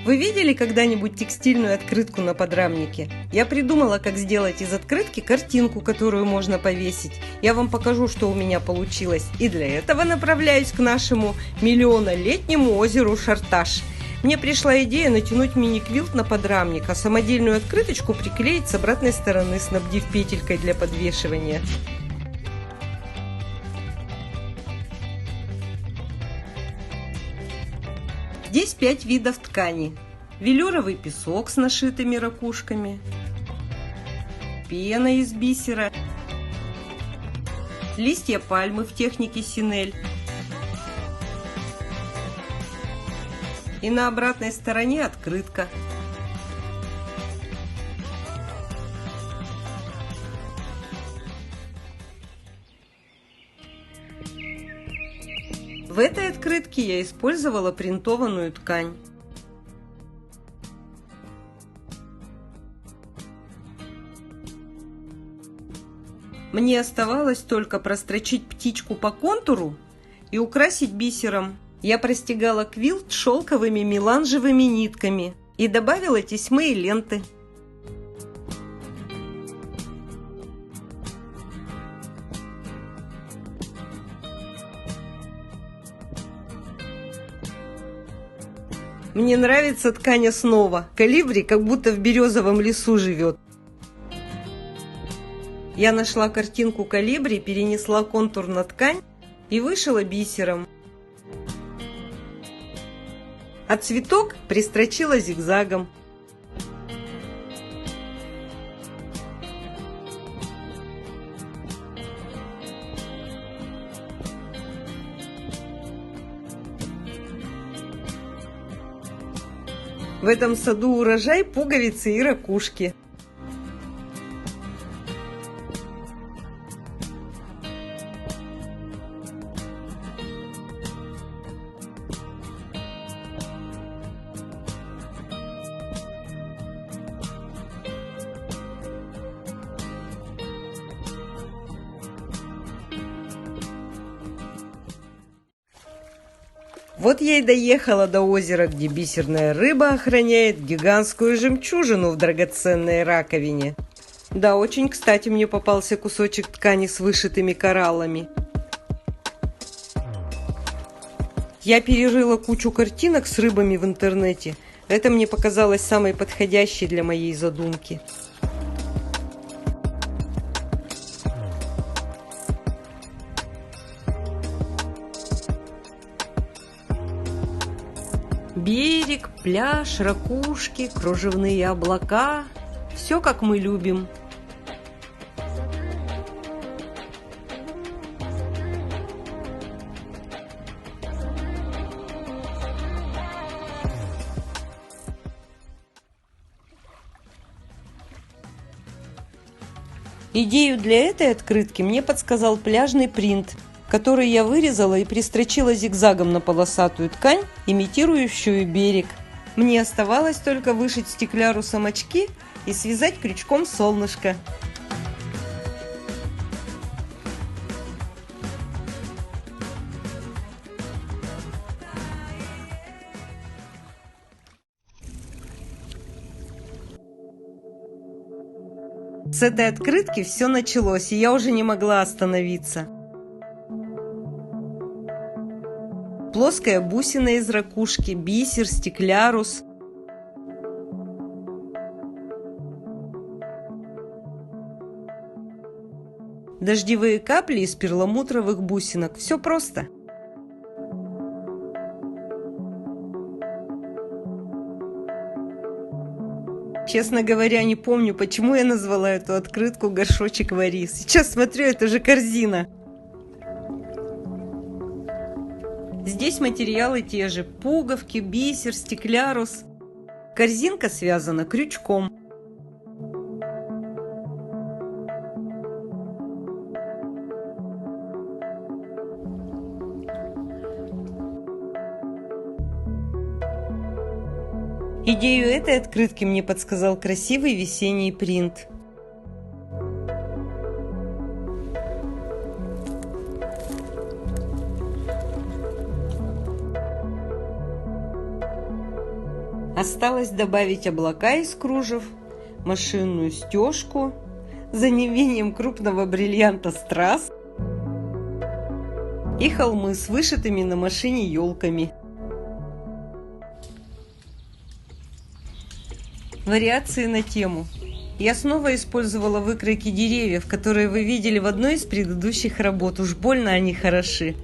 Вы видели когда-нибудь текстильную открытку на подрамнике? Я придумала, как сделать из открытки картинку, которую можно повесить. Я вам покажу, что у меня получилось. И для этого направляюсь к нашему миллионолетнему озеру Шарташ. Мне пришла идея натянуть мини-квилт на подрамник, а самодельную открыточку приклеить с обратной стороны, снабдив петелькой для подвешивания. Здесь 5 видов ткани. Велюровый песок с нашитыми ракушками, пена из бисера, листья пальмы в технике синель. И на обратной стороне открытка. В этой открытке я использовала принтованную ткань. Мне оставалось только прострочить птичку по контуру и украсить бисером. Я простегала квилт шелковыми меланжевыми нитками и добавила тесьмы и ленты. Мне нравится ткань основа. Колибри как будто в березовом лесу живет. Я нашла картинку колибри, перенесла контур на ткань и вышила бисером. А цветок пристрочила зигзагом. В этом саду урожай, пуговицы и ракушки. Вот я и доехала до озера, где бисерная рыба охраняет гигантскую жемчужину в драгоценной раковине. Да, очень кстати мне попался кусочек ткани с вышитыми кораллами. Я перерыла кучу картинок с рыбами в интернете. Это мне показалось самой подходящей для моей задумки. Берег, пляж, ракушки, кружевные облака. Все, как мы любим. Идею для этой открытки мне подсказал пляжный принт, который я вырезала и пристрочила зигзагом на полосатую ткань, имитирующую берег. Мне оставалось только вышить стеклярусом очки и связать крючком солнышко. С этой открытки все началось, и я уже не могла остановиться. Плоская бусина из ракушки, бисер, стеклярус. Дождевые капли из перламутровых бусинок. Все просто. Честно говоря, не помню, почему я назвала эту открытку «Горшочек вари». Сейчас смотрю, это же корзина. Здесь материалы те же: пуговки, бисер, стеклярус. Корзинка связана крючком. Идею этой открытки мне подсказал красивый весенний принт. Осталось добавить облака из кружев, машинную стежку, за неимением крупного бриллианта страз и холмы с вышитыми на машине елками. Вариации на тему. Я снова использовала выкройки деревьев, которые вы видели в одной из предыдущих работ. Уж больно они хороши.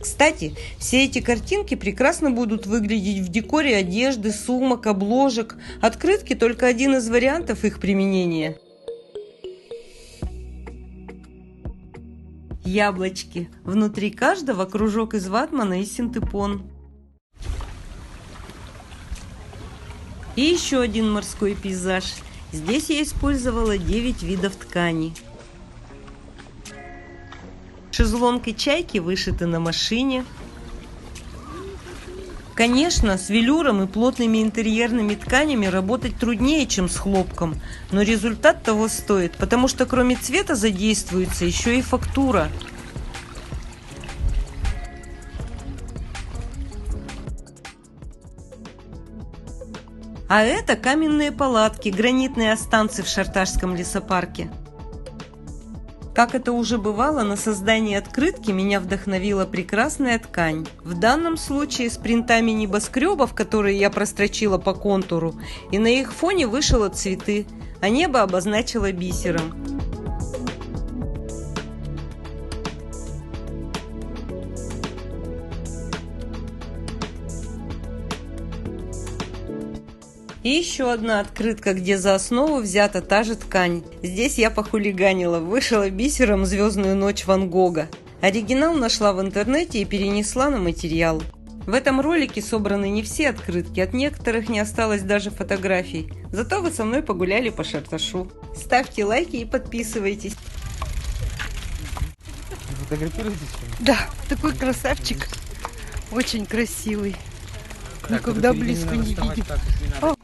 Кстати, все эти картинки прекрасно будут выглядеть в декоре одежды, сумок, обложек. Открытки – только один из вариантов их применения. Яблочки. Внутри каждого кружок из ватмана и синтепон. И еще один морской пейзаж. Здесь я использовала 9 видов ткани. Шезлонг и чайки вышиты на машине. Конечно, с велюром и плотными интерьерными тканями работать труднее, чем с хлопком, но результат того стоит, потому что кроме цвета задействуется еще и фактура. А это каменные палатки, гранитные останцы в Шарташском лесопарке. Как это уже бывало, на создание открытки меня вдохновила прекрасная ткань. В данном случае с принтами небоскребов, которые я прострочила по контуру, и на их фоне вышила цветы, а небо обозначила бисером. И еще одна открытка, где за основу взята та же ткань. Здесь я похулиганила, вышила бисером «Звездную ночь» Ван Гога. Оригинал нашла в интернете и перенесла на материал. В этом ролике собраны не все открытки, от некоторых не осталось даже фотографий. Зато вы со мной погуляли по Шарташу. Ставьте лайки и подписывайтесь. Да, такой красавчик. Очень красивый. Никогда близко не видел.